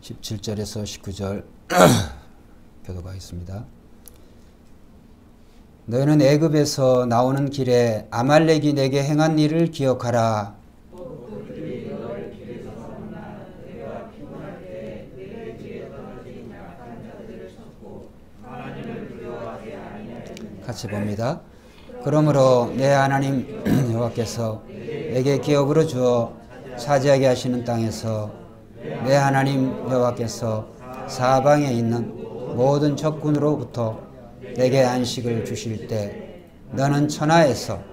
17절에서 19절 교독하겠습니다. 너희는 애굽에서 나오는 길에 아말렉이 내게 행한 일을 기억하라. 같이 봅니다. 그러므로 내 하나님 여호와께서 내게 기업으로 주어 차지하게 하시는 땅에서 내 하나님 여호와께서 사방에 있는 모든 적군으로부터 내게 안식을 주실 때 너는 천하에서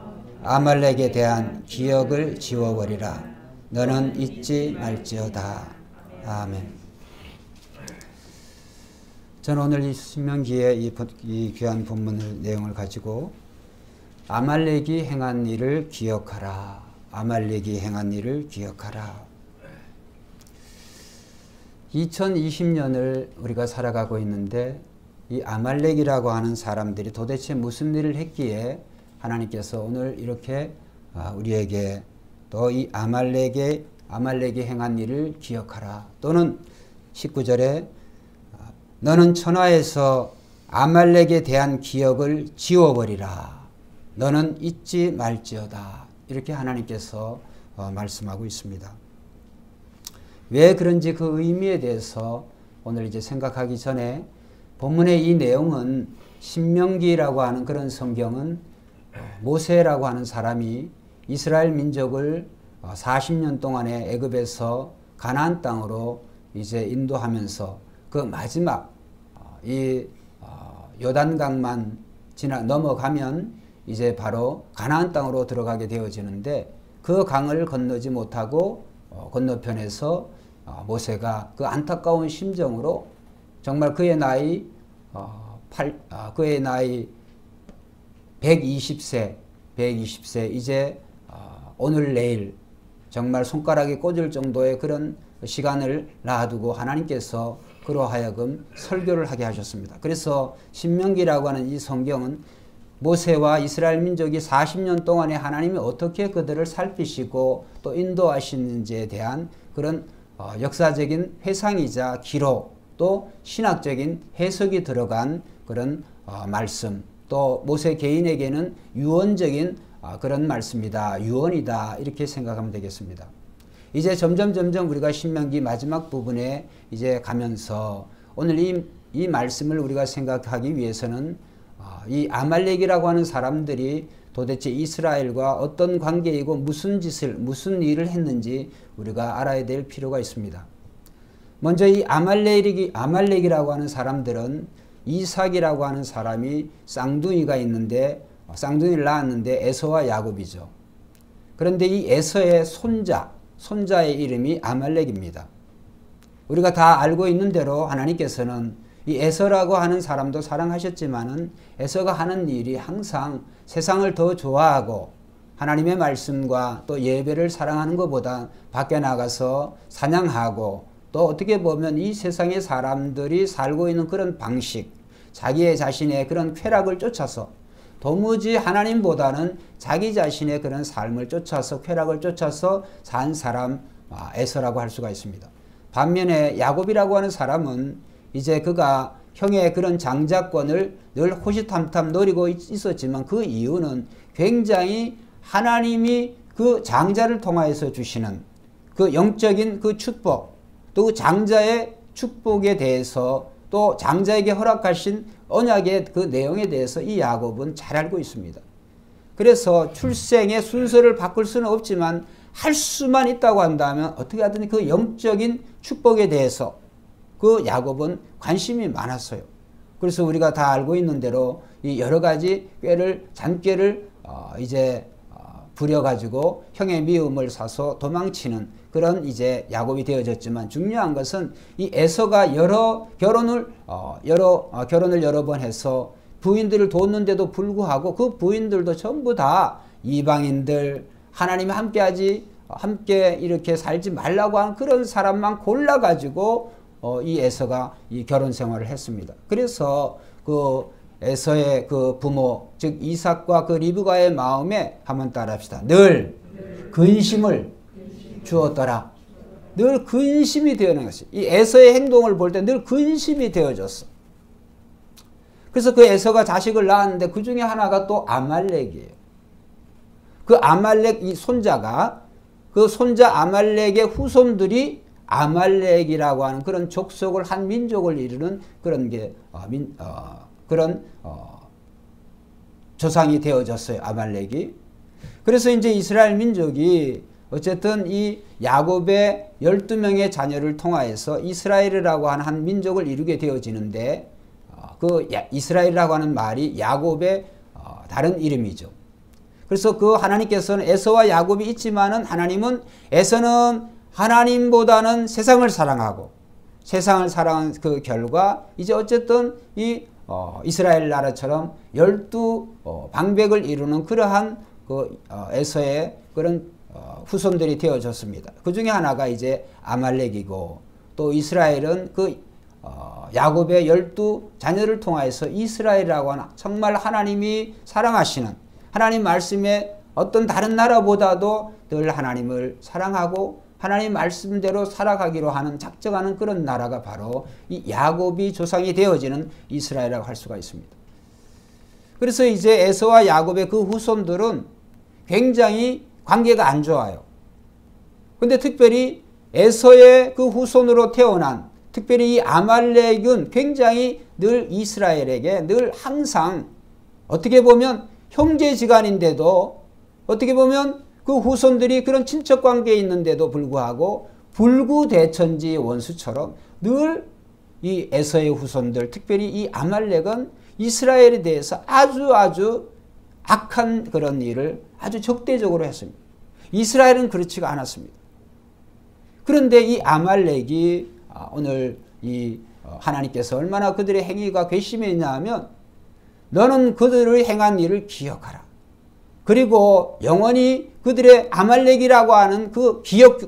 아말렉에 대한 기억을 지워버리라. 너는 잊지 말지어다. 아멘. 저는 오늘 이 신명기의 이 귀한 본문 내용을 가지고 아말렉이 행한 일을 기억하라. 아말렉이 행한 일을 기억하라. 2020년을 우리가 살아가고 있는데 이 아말렉이라고 하는 사람들이 도대체 무슨 일을 했기에 하나님께서 오늘 이렇게 우리에게 또 이 아말렉이 행한 일을 기억하라. 또는 19절에 너는 천하에서 아말렉에 대한 기억을 지워버리라. 너는 잊지 말지어다. 이렇게 하나님께서 말씀하고 있습니다. 왜 그런지 그 의미에 대해서 오늘 이제 생각하기 전에 본문의 이 내용은 신명기라고 하는 그런 성경은 모세라고 하는 사람이 이스라엘 민족을 40년 동안의 애굽에서 가나안 땅으로 이제 인도하면서 그 마지막 이 요단강만 넘어가면 이제 바로 가나안 땅으로 들어가게 되어지는데 그 강을 건너지 못하고 건너편에서 모세가 그 안타까운 심정으로 정말 그의 나이 120세 이제 오늘 내일 정말 손가락에 꽂을 정도의 그런 시간을 놔두고 하나님께서 그로 하여금 설교를 하게 하셨습니다. 그래서 신명기라고 하는 이 성경은 모세와 이스라엘 민족이 40년 동안에 하나님이 어떻게 그들을 살피시고 또 인도하시는지에 대한 그런 역사적인 회상이자 기록 또 신학적인 해석이 들어간 그런 말씀 또 모세 개인에게는 유언적인 그런 말씀이다. 유언이다. 이렇게 생각하면 되겠습니다. 이제 점점 우리가 신명기 마지막 부분에 이제 가면서 오늘 이 말씀을 우리가 생각하기 위해서는 이 아말렉이라고 하는 사람들이 도대체 이스라엘과 어떤 관계이고 무슨 일을 했는지 우리가 알아야 될 필요가 있습니다. 먼저 이 아말렉이라고 하는 사람들은 이삭이라고 하는 사람이 쌍둥이가 있는데 쌍둥이를 낳았는데 에서와 야곱이죠. 그런데 이 에서의 손자의 이름이 아말렉입니다. 우리가 다 알고 있는 대로 하나님께서는 이 에서라고 하는 사람도 사랑하셨지만은 에서가 하는 일이 항상 세상을 더 좋아하고 하나님의 말씀과 또 예배를 사랑하는 것보다 밖에 나가서 사냥하고 또 어떻게 보면 이 세상의 사람들이 살고 있는 그런 방식, 자기의 자신의 그런 쾌락을 쫓아서 도무지 하나님보다는 자기 자신의 그런 삶을 쫓아서 쾌락을 쫓아서 산 사람 에서라고 할 수가 있습니다. 반면에 야곱이라고 하는 사람은 이제 그가 형의 그런 장자권을 늘 호시탐탐 노리고 있었지만 그 이유는 굉장히 하나님이 그 장자를 통하여서 주시는 그 영적인 그 축복 또 장자의 축복에 대해서 또 장자에게 허락하신 언약의 그 내용에 대해서 이 야곱은 잘 알고 있습니다. 그래서 출생의 순서를 바꿀 수는 없지만 할 수만 있다고 한다면 어떻게 하든 그 영적인 축복에 대해서 그 야곱은 관심이 많았어요. 그래서 우리가 다 알고 있는 대로 이 여러 가지 잔꾀를 부려가지고 형의 미움을 사서 도망치는 그런 이제 야곱이 되어졌지만 중요한 것은 이 에서가 결혼을 여러 번 해서 부인들을 뒀는데도 불구하고 그 부인들도 전부 다 이방인들 하나님이 함께 이렇게 살지 말라고 하는 그런 사람만 골라가지고 이 에서가 이 결혼 생활을 했습니다. 그래서 그 에서의 그 부모 즉 이삭과 그 리브가의 마음에 한번 따라합시다. 늘 근심을 주었더라. 늘 근심이 되어는 것이. 이 에서의 행동을 볼 때 늘 근심이 되어졌어. 그래서 그 에서가 자식을 낳았는데 그 중에 하나가 또 아말렉이에요. 그 아말렉 이 손자가 그 손자 아말렉의 후손들이 아말렉이라고 하는 그런 족속을 한 민족을 이루는 그런 게 조상이 되어졌어요. 아말렉이. 그래서 이제 이스라엘 민족이 어쨌든 이 야곱의 12명의 자녀를 통하여서 이스라엘이라고 하는 한 민족을 이루게 되어지는데 그 이스라엘이라고 하는 말이 야곱의 다른 이름이죠. 그래서 그 하나님께서는 에서와 야곱이 있지만은 하나님은 에서는 하나님보다는 세상을 사랑하고 세상을 사랑한 그 결과 이제 어쨌든 이 이스라엘 나라처럼 12방백을 이루는 그러한 그 에서의 그런 후손들이 되어졌습니다. 그 중에 하나가 이제 아말렉이고 또 이스라엘은 그 야곱의 12자녀를 통하여서 이스라엘이라고 하는 정말 하나님이 사랑하시는 하나님 말씀에 어떤 다른 나라보다도 늘 하나님을 사랑하고 하나님 말씀대로 살아가기로 하는 작정하는 그런 나라가 바로 이 야곱이 조상이 되어지는 이스라엘이라고 할 수가 있습니다. 그래서 이제 에서와 야곱의 그 후손들은 굉장히 관계가 안 좋아요. 근데 특별히 에서의 그 후손으로 태어난 특별히 이 아말렉은 굉장히 늘 이스라엘에게 늘 항상 어떻게 보면 형제지간인데도 어떻게 보면 그 후손들이 그런 친척 관계에 있는데도 불구하고 불구대천지 원수처럼 늘 이 에서의 후손들 특별히 이 아말렉은 이스라엘에 대해서 아주 악한 그런 일을 아주 적대적으로 했습니다. 이스라엘은 그렇지가 않았습니다. 그런데 이 아말렉이 오늘 이 하나님께서 얼마나 그들의 행위가 괘씸했냐 하면 너는 그들의 행한 일을 기억하라. 그리고 영원히 그들의 아말렉이라고 하는 그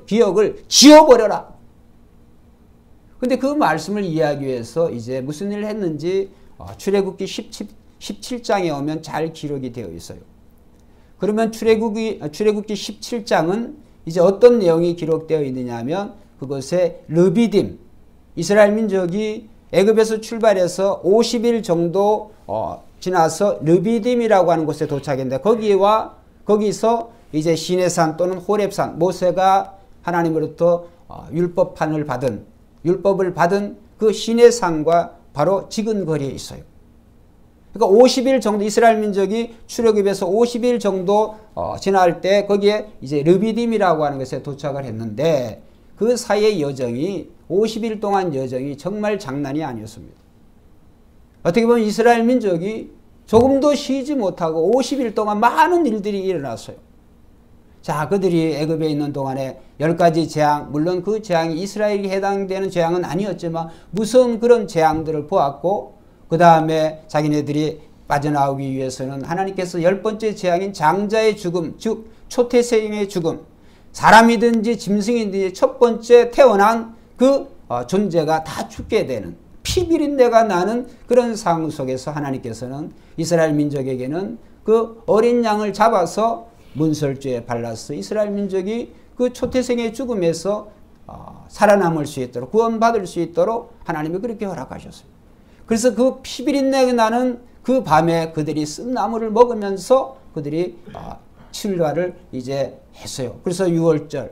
기억을 지워버려라. 근데 그 말씀을 이해하기 위해서 이제 무슨 일을 했는지 출애굽기 17장에 오면 잘 기록이 되어 있어요. 그러면 출애굽기 17장은 이제 어떤 내용이 기록되어 있느냐 하면 그것에 르비딤 이스라엘 민족이 애굽에서 출발해서 50일 정도 지나서 르비딤이라고 하는 곳에 도착했는데 거기서 이제 시내산 또는 호렙산 모세가 하나님으로부터 율법을 받은 그 시내산과 바로 지근거리에 있어요. 그러니까 50일 정도 이스라엘 민족이 출애굽에서 50일 정도 지날 때 거기에 이제 르비딤이라고 하는 것에 도착을 했는데 그 사이의 여정이 50일 동안 여정이 정말 장난이 아니었습니다. 어떻게 보면 이스라엘 민족이 조금도 쉬지 못하고 50일 동안 많은 일들이 일어났어요. 자, 그들이 애굽에 있는 동안에 10가지 재앙, 물론 그 재앙이 이스라엘에 해당되는 재앙은 아니었지만 무서운 그런 재앙들을 보았고 그 다음에 자기네들이 빠져나오기 위해서는 하나님께서 10번째 재앙인 장자의 죽음, 즉 초태생의 죽음, 사람이든지 짐승이든지 첫 번째 태어난 그 존재가 다 죽게 되는 피비린내가 나는 그런 상황 속에서 하나님께서는 이스라엘 민족에게는 그 어린 양을 잡아서 문설주에 발라서 이스라엘 민족이 그 초태생의 죽음에서 살아남을 수 있도록 구원받을 수 있도록 하나님이 그렇게 허락하셨어요. 그래서 그 피비린내가 나는 그 밤에 그들이 쓴 나무를 먹으면서 그들이 출가를 이제 했어요. 그래서 6월절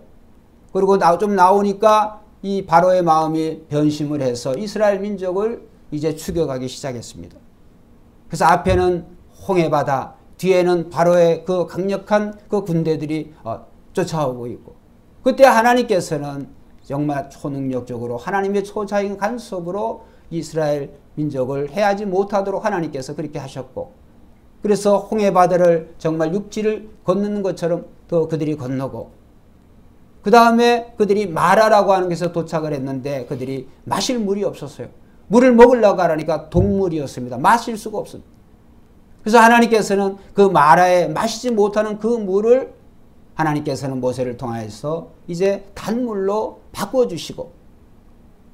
그리고 좀 나오니까 이 바로의 마음이 변심을 해서 이스라엘 민족을 이제 추격하기 시작했습니다. 그래서 앞에는 홍해바다, 뒤에는 바로의 그 강력한 그 군대들이 쫓아오고 있고 그때 하나님께서는 정말 초능력적으로 하나님의 초자인 간섭으로 이스라엘 민족을 해하지 못하도록 하나님께서 그렇게 하셨고 그래서 홍해바다를 정말 육지를 건너는 것처럼 또 그들이 건너고 그 다음에 그들이 마라라고 하는 곳에서 도착을 했는데 그들이 마실 물이 없었어요. 물을 먹으려고 하니까 동물이었습니다. 마실 수가 없습니다. 그래서 하나님께서는 그 마라에 마시지 못하는 그 물을 하나님께서는 모세를 통하여서 이제 단물로 바꿔주시고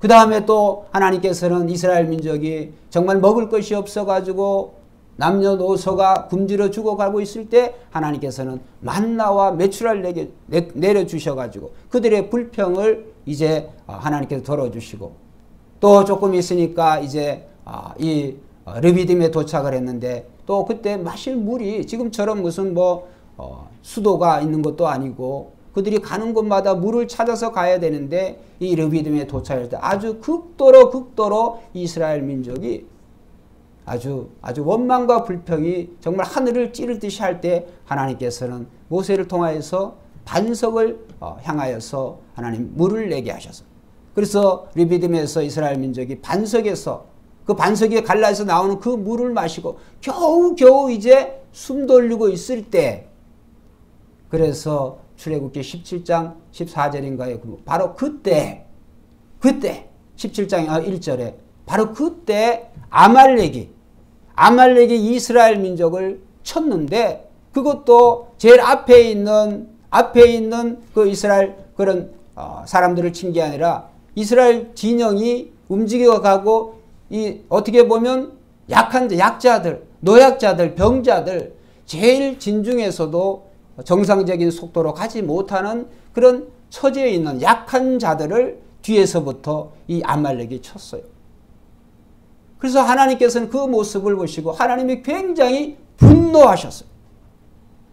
그 다음에 또 하나님께서는 이스라엘 민족이 정말 먹을 것이 없어가지고 남녀노소가 굶주려 죽어가고 있을 때 하나님께서는 만나와 메추라를 내려주셔가지고 그들의 불평을 이제 하나님께서 덜어주시고 또 조금 있으니까 이제 이 르비딤에 도착을 했는데 또 그때 마실 물이 지금처럼 무슨 뭐 수도가 있는 것도 아니고 그들이 가는 곳마다 물을 찾아서 가야 되는데 이 르비딤에 도착할 때 아주 극도로 이스라엘 민족이 아주 원망과 불평이 정말 하늘을 찌르듯이 할 때 하나님께서는 모세를 통하여서 반석을 향하여서 하나님 물을 내게 하셔서 그래서 르비딤에서 이스라엘 민족이 반석에서 그 반석에 갈라서 나오는 그 물을 마시고 겨우 이제 숨 돌리고 있을 때 그래서 출애굽기 17장 14절인가요? 바로 그때 17장 1절에 바로 그때 아말렉이 이스라엘 민족을 쳤는데 그것도 제일 앞에 있는 그 이스라엘 그런 사람들을 친 게 아니라 이스라엘 진영이 움직여가고 이 어떻게 보면 약자들, 노약자들, 병자들 제일 진중에서도 정상적인 속도로 가지 못하는 그런 처지에 있는 약한 자들을 뒤에서부터 이 아말렉이 쳤어요. 그래서 하나님께서는 그 모습을 보시고 하나님이 굉장히 분노하셨어요.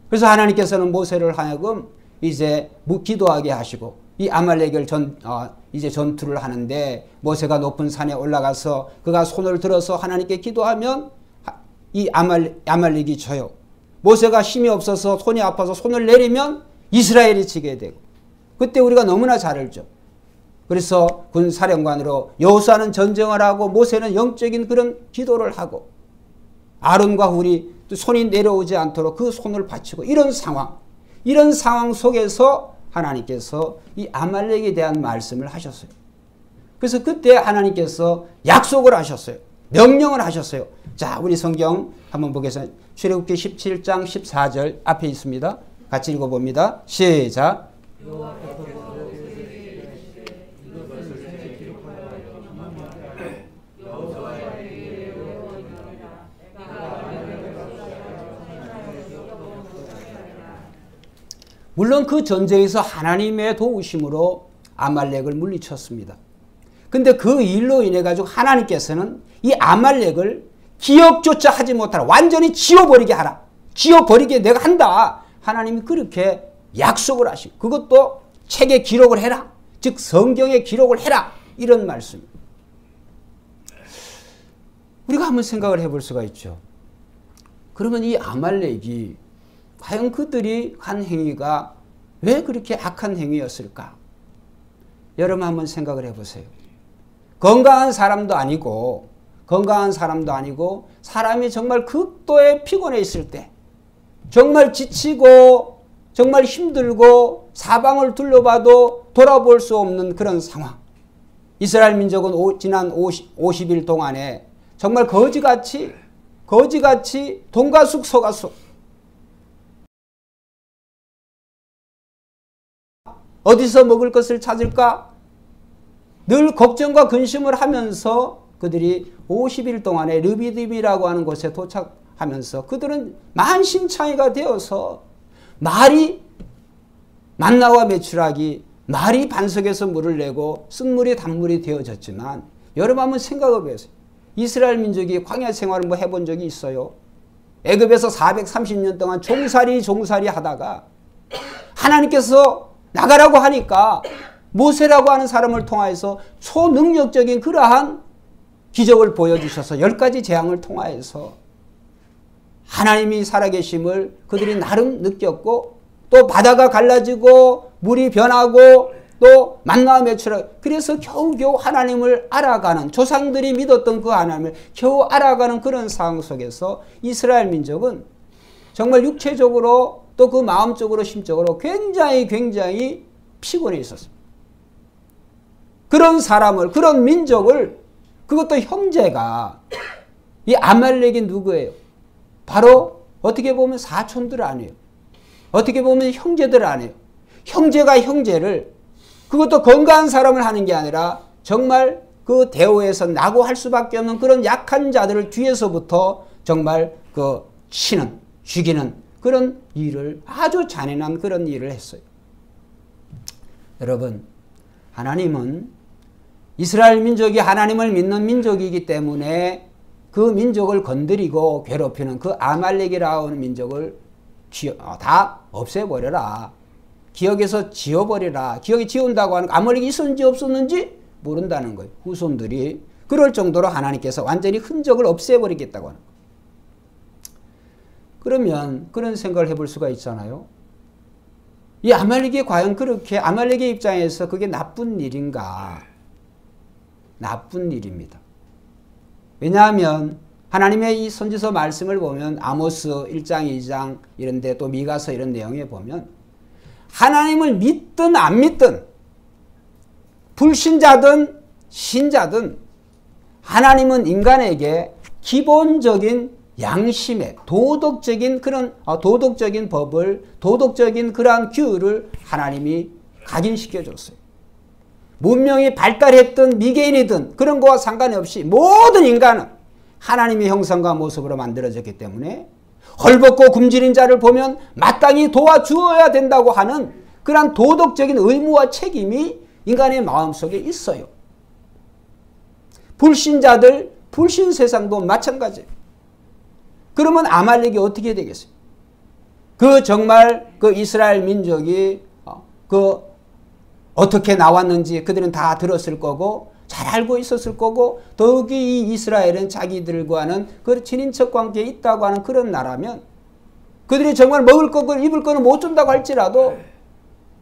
그래서 하나님께서는 모세를 하여금 이제 기도하게 하시고 이 아말렉을 이제 전투를 하는데 모세가 높은 산에 올라가서 그가 손을 들어서 하나님께 기도하면 이 아말렉이 져요. 모세가 힘이 없어서 손이 아파서 손을 내리면 이스라엘이 지게 되고 그때 우리가 너무나 잘 알죠. 그래서 군사령관으로 여호수아는 전쟁을 하고 모세는 영적인 그런 기도를 하고 아론과 훌이 손이 내려오지 않도록 그 손을 받치고 이런 상황 속에서 하나님께서 이 아말렉에 대한 말씀을 하셨어요. 그래서 그때 하나님께서 약속을 하셨어요. 명령을 하셨어요. 자, 우리 성경 한번 보겠습니다. 출애굽기 17장 14절 앞에 있습니다. 같이 읽어봅니다. 시작. 물론 그 전쟁에서 하나님의 도우심으로 아말렉을 물리쳤습니다. 근데 그 일로 인해 가지고 하나님께서는 이 아말렉을 기억조차 하지 못하라. 완전히 지워버리게 하라. 지워버리게 내가 한다. 하나님이 그렇게 약속을 하시고 그것도 책에 기록을 해라. 즉 성경에 기록을 해라. 이런 말씀입니다. 우리가 한번 생각을 해볼 수가 있죠. 그러면 이 아말렉이 과연 그들이 한 행위가 왜 그렇게 악한 행위였을까? 여러분 한번 생각을 해보세요. 건강한 사람도 아니고 사람이 정말 극도의 피곤해 있을 때 정말 지치고 정말 힘들고 사방을 둘러봐도 돌아볼 수 없는 그런 상황. 이스라엘 민족은 지난 50일 동안에 정말 거지같이 돈과 쑥 소가 쑥 어디서 먹을 것을 찾을까? 늘 걱정과 근심을 하면서 그들이 50일 동안에 르비딤이라고 하는 곳에 도착하면서 그들은 만신창이가 되어서 말이 만나와 메추라기 말이 반석에서 물을 내고 쓴물이 단물이 되어졌지만 여러분 한번 생각해 보세요. 이스라엘 민족이 광야 생활을 뭐 해본 적이 있어요? 애굽에서 430년 동안 종살이 하다가 하나님께서 나가라고 하니까 모세라고 하는 사람을 통하여서 초능력적인 그러한 기적을 보여주셔서 10가지 재앙을 통하여서 하나님이 살아계심을 그들이 나름 느꼈고 또 바다가 갈라지고 물이 변하고 또 만나와 메추라 그래서 겨우겨우 하나님을 알아가는 조상들이 믿었던 그 하나님을 겨우 알아가는 그런 상황 속에서 이스라엘 민족은 정말 육체적으로 또 그 마음적으로 심적으로 굉장히 피곤해 있었습니다. 그런 사람을 그런 민족을 그것도 형제가 이 아말렉이 누구예요? 바로 어떻게 보면 사촌들 아니에요. 어떻게 보면 형제들 아니에요. 형제가 형제를 그것도 건강한 사람을 하는 게 아니라 정말 그 대오에서 낙오할 수밖에 없는 그런 약한 자들을 뒤에서부터 정말 그 치는 죽이는 그런 일을 아주 잔인한 그런 일을 했어요. 여러분 하나님은 이스라엘 민족이 하나님을 믿는 민족이기 때문에 그 민족을 건드리고 괴롭히는 그 아말렉이라고 하는 민족을 다 없애버려라. 기억에서 지워버리라. 기억이 지운다고 하는 아말렉이 있었는지 없었는지 모른다는 거예요. 후손들이 그럴 정도로 하나님께서 완전히 흔적을 없애버리겠다고 하는 거예요. 그러면 그런 생각을 해볼 수가 있잖아요. 이 아말렉이 과연 그렇게 아말렉의 입장에서 그게 나쁜 일인가? 나쁜 일입니다. 왜냐하면 하나님의 이 선지서 말씀을 보면 아모스 1장 2장 이런데 또 미가서 이런 내용에 보면 하나님을 믿든 안 믿든 불신자든 신자든 하나님은 인간에게 기본적인 양심의 도덕적인 그런 도덕적인 법을 도덕적인 그러한 규율을 하나님이 각인시켜 줬어요. 문명이 발달했든 미개인이든 그런 거와 상관이 없이 모든 인간은 하나님의 형상과 모습으로 만들어졌기 때문에 헐벗고 굶주린 자를 보면 마땅히 도와주어야 된다고 하는 그러한 도덕적인 의무와 책임이 인간의 마음속에 있어요. 불신자들, 불신 세상도 마찬가지예요. 그러면 아말렉이 어떻게 되겠어요? 그 정말 그 이스라엘 민족이 어떻게 나왔는지 그들은 다 들었을 거고 잘 알고 있었을 거고 더욱이 이 이스라엘은 자기들과는 그 친인척 관계에 있다고 하는 그런 나라면 그들이 정말 먹을 거 입을 거는 못 준다고 할지라도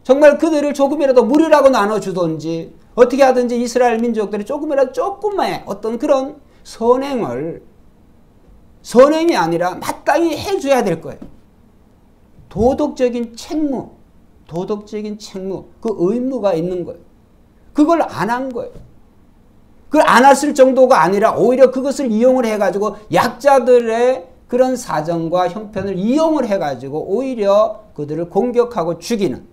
정말 그들을 조금이라도 물이라고 나눠주든지 어떻게 하든지 이스라엘 민족들이 조금이라도 조금의 어떤 그런 선행이 아니라 마땅히 해줘야 될 거예요. 도덕적인 책무, 그 의무가 있는 거예요. 그걸 안 한 거예요. 그걸 안 했을 정도가 아니라 오히려 그것을 이용을 해가지고 약자들의 그런 사정과 형편을 이용을 해가지고 오히려 그들을 공격하고 죽이는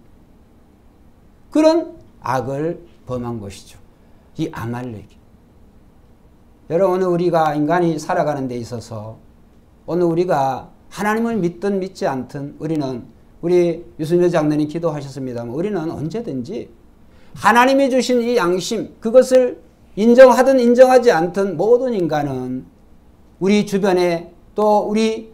그런 악을 범한 것이죠. 이 아말렉이. 여러분 오늘 우리가 인간이 살아가는 데 있어서 오늘 우리가 하나님을 믿든 믿지 않든 우리 유순여 장로님 기도하셨습니다만 우리는 언제든지 하나님이 주신 이 양심 그것을 인정하든 인정하지 않든 모든 인간은 우리 주변에 또 우리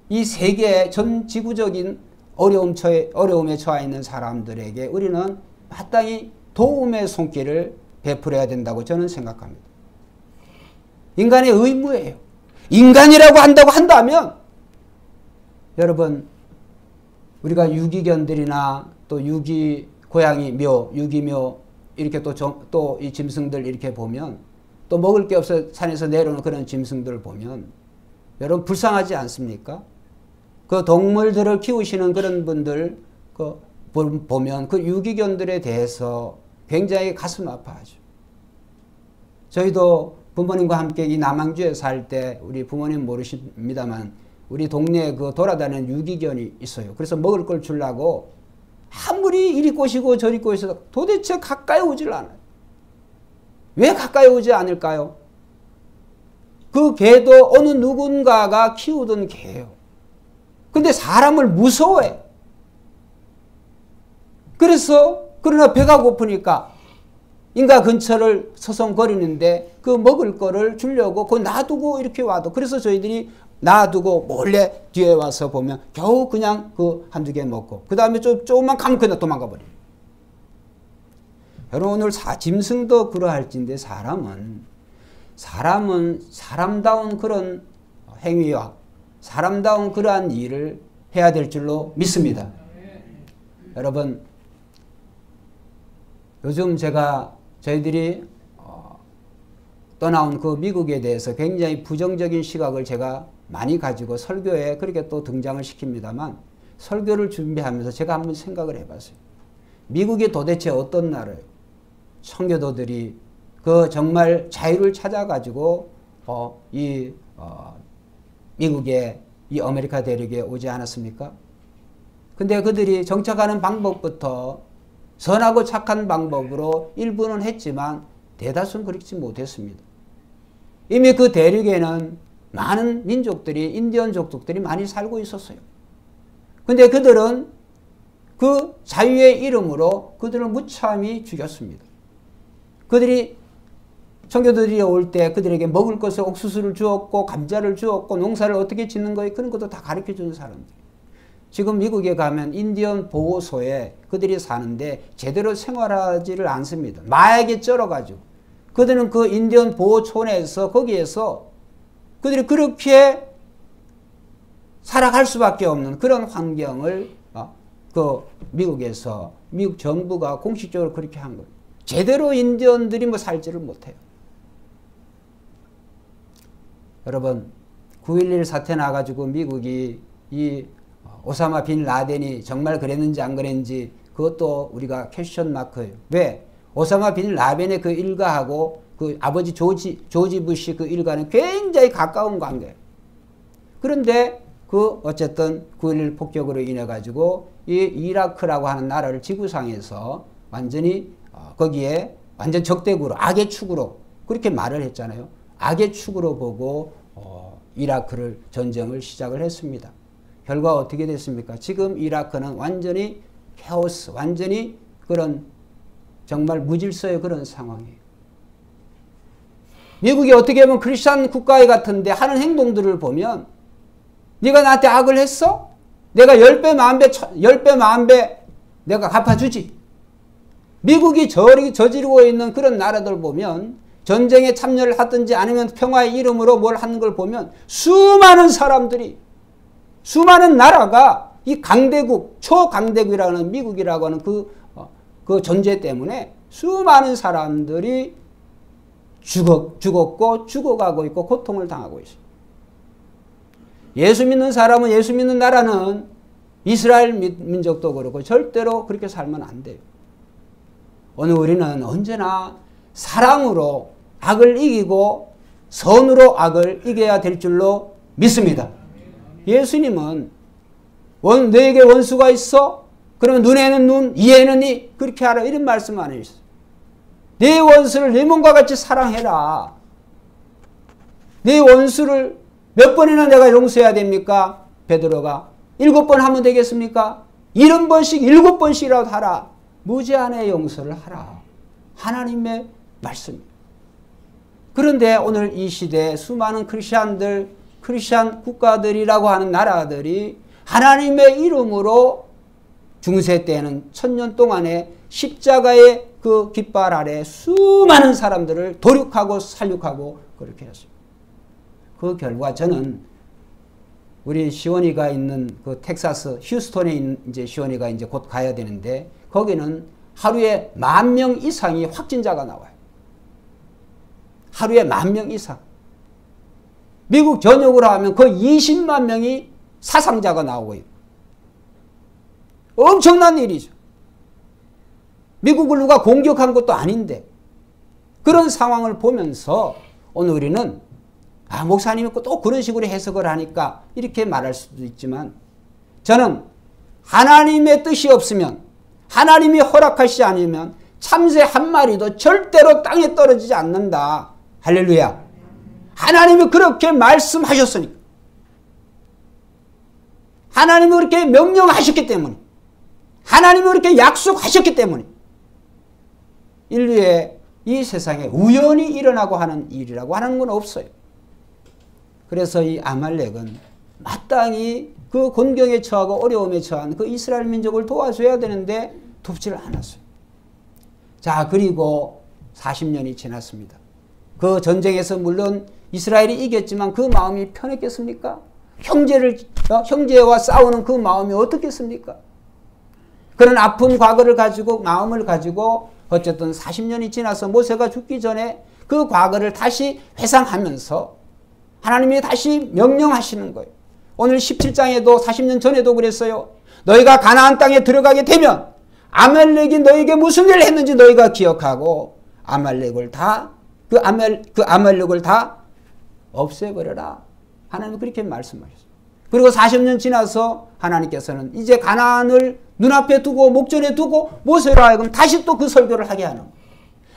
이 세계 전 지구적인 어려움에 처해 있는 사람들에게 우리는 마땅히 도움의 손길을 베풀어야 된다고 저는 생각합니다. 인간의 의무예요. 인간이라고 한다면 여러분 우리가 유기견들이나 또 고양이묘, 유기묘 이렇게 또 이 짐승들 이렇게 보면 또 먹을 게 없어 산에서 내려오는 그런 짐승들을 보면 여러분 불쌍하지 않습니까? 그 동물들을 키우시는 그런 분들 보면 그 유기견들에 대해서 굉장히 가슴 아파하죠. 저희도 부모님과 함께 이 남양주에 살 때 우리 부모님 모르십니다만 우리 동네에 그 돌아다니는 유기견이 있어요. 그래서 먹을 걸 주려고 아무리 이리 꼬시고 저리 꼬셔도 도대체 가까이 오질 않아요. 왜 가까이 오지 않을까요? 그 개도 어느 누군가가 키우던 개예요. 근데 사람을 무서워해. 그러나 배가 고프니까 인가 근처를 서성거리는데 그 먹을 거를 주려고 그거 놔두고 이렇게 와도 그래서 저희들이 놔두고 몰래 뒤에 와서 보면 겨우 그냥 그 한두 개 먹고 그 다음에 조금만 가면 그냥 도망가 버려요. 여러분 오늘 짐승도 그러할진데 사람은 사람다운 그런 행위와 사람다운 그러한 일을 해야 될 줄로 믿습니다. 여러분 요즘 저희들이 떠나온 그 미국에 대해서 굉장히 부정적인 시각을 제가 많이 가지고 설교에 그렇게 또 등장을 시킵니다만 설교를 준비하면서 제가 한번 생각을 해봤어요. 미국이 도대체 어떤 나라예요? 청교도들이 그 정말 자유를 찾아가지고 미국의 이 아메리카 대륙에 오지 않았습니까? 근데 그들이 정착하는 방법부터 선하고 착한 방법으로 일부는 했지만 대다수는 그렇지 못했습니다. 이미 그 대륙에는 많은 민족들이 인디언 족속들이 많이 살고 있었어요. 근데 그들은 그 자유의 이름으로 그들을 무참히 죽였습니다. 그들이 청교도들이 올 때 그들에게 먹을 것을 옥수수를 주었고 감자를 주었고 농사를 어떻게 짓는 거예요? 그런 것도 다 가르쳐주는 사람들. 지금 미국에 가면 인디언 보호소에 그들이 사는데 제대로 생활하지를 않습니다. 마약에 쩔어가지고. 그들은 그 인디언 보호촌에서 거기에서 그들이 그렇게 살아갈 수밖에 없는 그런 환경을 그 미국에서 미국 정부가 공식적으로 그렇게 한 거예요. 제대로 인디언들이 뭐 살지를 못해요. 여러분 9.11 사태 나가지고 미국이 이 오사마 빈 라덴이 정말 그랬는지 안 그랬는지 그것도 우리가 퀘스천 마크예요. 왜? 오사마 빈 라덴의 그 일가하고 그 아버지 조지 부시 그 일가는 굉장히 가까운 관계예요. 그런데 그 어쨌든 9.11 폭격으로 인해 가지고 이 이라크라고 하는 나라를 지구상에서 완전히 거기에 완전 적대국으로 악의 축으로 그렇게 말을 했잖아요. 악의 축으로 보고 이라크를 전쟁을 시작을 했습니다. 결과 어떻게 됐습니까? 지금 이라크는 완전히 케오스, 완전히 그런 정말 무질서의 그런 상황이에요. 미국이 어떻게 보면 크리스찬 국가 같은데 하는 행동들을 보면 네가 나한테 악을 했어? 내가 10배, 10배 내가 갚아주지. 미국이 저지르고 있는 그런 나라들 보면 전쟁에 참여를 하든지 아니면 평화의 이름으로 뭘 하는 걸 보면 수많은 사람들이 수많은 나라가 이 강대국, 초강대국이라는 미국이라고 하는 그 존재 때문에 수많은 사람들이 죽었고 죽어가고 있고 고통을 당하고 있어요. 예수 믿는 사람은 예수 믿는 나라는 이스라엘 민족도 그렇고 절대로 그렇게 살면 안 돼요. 오늘 우리는 언제나 사랑으로 악을 이기고 선으로 악을 이겨야 될 줄로 믿습니다. 예수님은 너에게 원수가 있어? 그러면 눈에는 눈, 이에는 이 그렇게 하라 이런 말씀 안 해주셨어요. 네 원수를 네 몸과 같이 사랑해라. 네 원수를 몇 번이나 내가 용서해야 됩니까? 베드로가 7번 하면 되겠습니까? 70번씩 7번씩이라도 하라. 무제한의 용서를 하라. 하나님의 말씀입니다. 그런데 오늘 이 시대에 수많은 크리스찬 국가들이라고 하는 나라들이 하나님의 이름으로 중세 때는 1000년 동안의 십자가의 그 깃발 아래 수많은 사람들을 도륙하고 살육하고 그렇게 했습니다. 그 결과 저는 우리 시원이가 있는 그 텍사스 휴스턴에 이제 시원이가 이제 곧 가야 되는데 거기는 하루에 10,000명 이상이 확진자가 나와요. 하루에 10,000명 이상. 미국 전역으로 하면 거의 20만 명이 사상자가 나오고요. 엄청난 일이죠. 미국을 누가 공격한 것도 아닌데 그런 상황을 보면서 오늘 우리는 목사님이 또 그런 식으로 해석을 하니까 이렇게 말할 수도 있지만 저는 하나님의 뜻이 없으면 하나님이 허락하시지 않으면 참새 한 마리도 절대로 땅에 떨어지지 않는다. 할렐루야. 하나님이 그렇게 말씀하셨으니까. 하나님이 그렇게 명령하셨기 때문에 하나님이 그렇게 약속하셨기 때문에 인류의 이 세상에 우연히 일어나고 하는 일이라고 하는 건 없어요. 그래서 이 아말렉은 마땅히 그 곤경에 처하고 어려움에 처한 그 이스라엘 민족을 도와줘야 되는데 돕지를 않았어요. 자, 그리고 40년이 지났습니다. 그 전쟁에서 물론 이스라엘이 이겼지만 그 마음이 편했겠습니까? 형제와 싸우는 그 마음이 어떻겠습니까? 그런 아픈 과거를 가지고 마음을 가지고 어쨌든 40년이 지나서 모세가 죽기 전에 그 과거를 다시 회상하면서 하나님이 다시 명령하시는 거예요. 오늘 17장에도 40년 전에도 그랬어요. 너희가 가나안 땅에 들어가게 되면 아말렉이 너희에게 무슨 일을 했는지 너희가 기억하고 아말렉을 다 아말렉을 다 없애버려라. 하나님 그렇게 말씀하셨어요. 그리고 40년 지나서 하나님께서는 이제 가나안을 눈앞에 두고 목전에 두고 모세로 하여금 다시 또 그 설교를 하게 하는 거예요.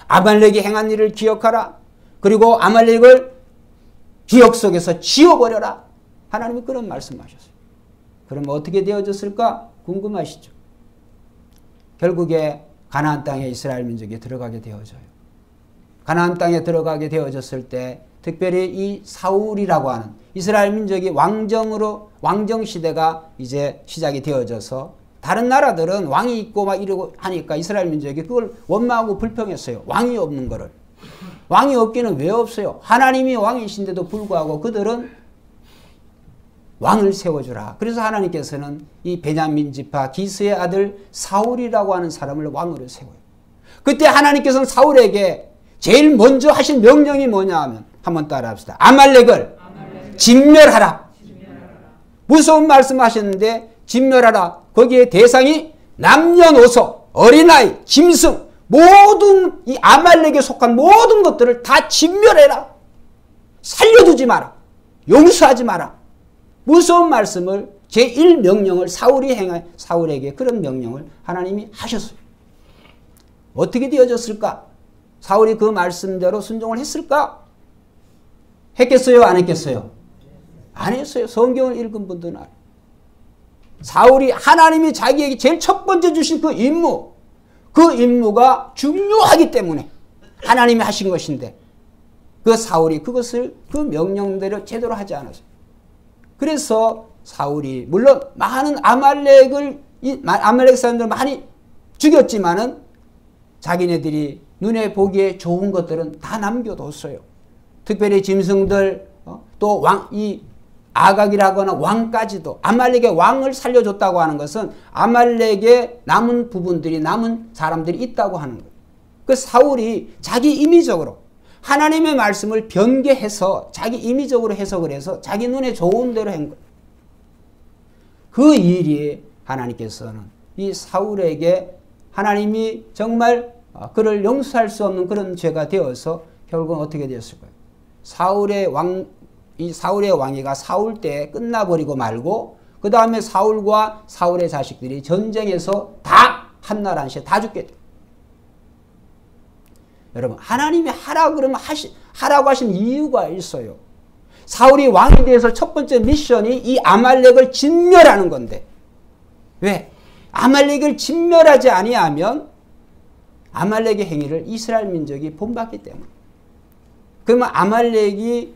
아말렉이 행한 일을 기억하라. 그리고 아말렉을 기억 속에서 지워버려라. 하나님이 그런 말씀하셨어요. 그럼 어떻게 되어졌을까? 궁금하시죠? 결국에 가나안 땅에 이스라엘 민족이 들어가게 되어져요. 가나안 땅에 들어가게 되어졌을 때 특별히 이 사울이라고 하는 이스라엘 민족이 왕정 시대가 이제 시작이 되어져서 다른 나라들은 왕이 있고 막 이러고 하니까 이스라엘 민족이 그걸 원망하고 불평했어요. 왕이 없는 거를. 왕이 없기는 왜 없어요? 하나님이 왕이신데도 불구하고 그들은 왕을 세워주라. 그래서 하나님께서는 이 베냐민 지파 기스의 아들 사울이라고 하는 사람을 왕으로 세워요. 그때 하나님께서는 사울에게 제일 먼저 하신 명령이 뭐냐 하면 한번 따라합시다. 아말렉을 진멸하라. 무서운 말씀하셨는데 진멸하라. 거기에 대상이 남녀노소, 어린아이, 짐승 모든 이 아말렉에 속한 모든 것들을 다 진멸해라. 살려두지 마라. 용서하지 마라. 무서운 말씀을 제1명령을 사울에게 그런 명령을 하나님이 하셨어요. 어떻게 되어졌을까? 사울이 그 말씀대로 순종을 했을까? 했겠어요? 안 했겠어요? 안 했어요. 성경을 읽은 분들은 알아요. 사울이 하나님이 자기에게 제일 첫 번째 주신 그 임무가 중요하기 때문에 하나님이 하신 것인데 그 사울이 그것을 그 명령대로 제대로 하지 않았어요. 그래서 사울이 물론 많은 아말렉 사람들 많이 죽였지만은 자기네들이 눈에 보기에 좋은 것들은 다 남겨뒀어요. 특별히 짐승들 또 이 아각이라거나 왕까지도 아말렉의 왕을 살려줬다고 하는 것은 아말렉의 남은 부분들이 남은 사람들이 있다고 하는 거예요. 그 사울이 자기 임의적으로 하나님의 말씀을 변개해서 자기 임의적으로 해석을 해서 자기 눈에 좋은 대로 한 거예요. 그 일이 하나님께서는 이 사울에게 하나님이 정말 그를 용서할 수 없는 그런 죄가 되어서 결국은 어떻게 되었을까요? 사울의 왕위가 사울 때 끝나버리고 말고 그 다음에 사울과 사울의 자식들이 전쟁에서 다 한나라한시에 다 죽게 돼요. 여러분 하나님이 하라 그러면 하라고 하신 이유가 있어요. 사울이 왕이 돼서 첫 번째 미션이 이 아말렉을 진멸하는 건데 왜? 아말렉을 진멸하지 아니하면 아말렉의 행위를 이스라엘 민족이 본받기 때문에 그러면 아말렉이